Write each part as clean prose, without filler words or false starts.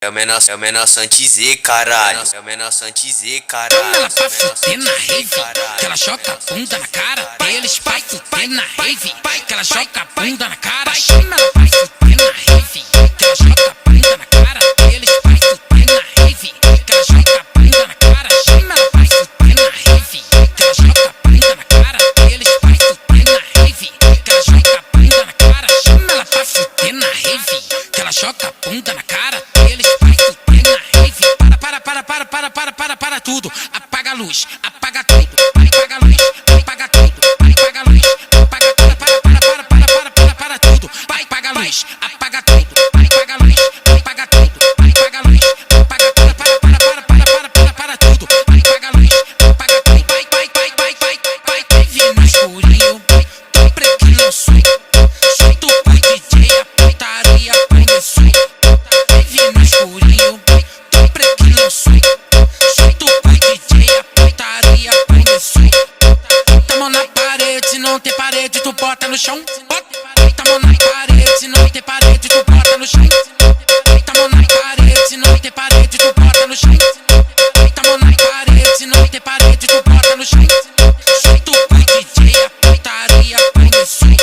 É o menor Santizê, caralho. É o menor Santizê, caralho. Chama ela pra fuder na rave, que ela joga a bunda na cara deles. Vai fuder na rave, que ela joga a bunda na cara. Chama ela pra fuder na rave, que ela joga a bunda na cara deles. Vai fuder na rave, que ela joga a bunda na cara. Chama ela pra fuder na rave, que ela joga a bunda na cara deles. Vai fuder na rave, que ela joga a bunda na cara. Chama ela pra fuder na rave, que ela joga a bunda na cara deles. Vai fuder na rave. Para tudo, apaga a luz, apaga tudo, apaga a luz, apaga tudo, apaga a luz, apaga para tudo, vai apaga a luz, apaga tudo, apaga a luz, apaga tudo, apaga a luz, apaga para tudo, apaga a luz, apaga tudo, vai vir no escurinho, tô pretinho sou tu com DJ, a putaria começou, vai vir no escurinho, tô pretinho sou tu com DJ, a putaria começou. Tamo na parede, não tem parede, tu bota no chão. Tamo na parede, não tem parede, tu bota no chão. Tamo na parede, não tem parede, tu bota no chão. Tamo na parede, não tem parede, tu bota no chão. Tu com DJ, a putaria começou.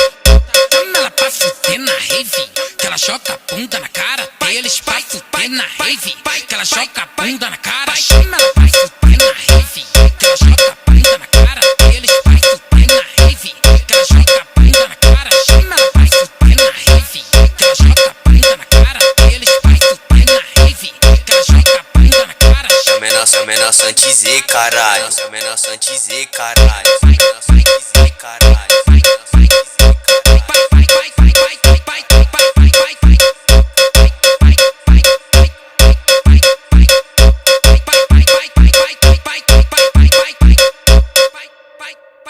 Chama ela pra fuder na rave, que ela joga a bunda na cara deles. Vai fuder na rave, que ela joga a bunda na cara. Chama ela pra fuder na rave, que ela joga a bunda na cara deles. Vai fuder na rave, que ela joga a bunda na cara. Chama ela pra fuder na rave, que ela joga a bunda na cara deles. Vai fuder na rave, que ela joga a bunda na cara. É o menor Santizê, caralho. É o menor Santizê, caralho.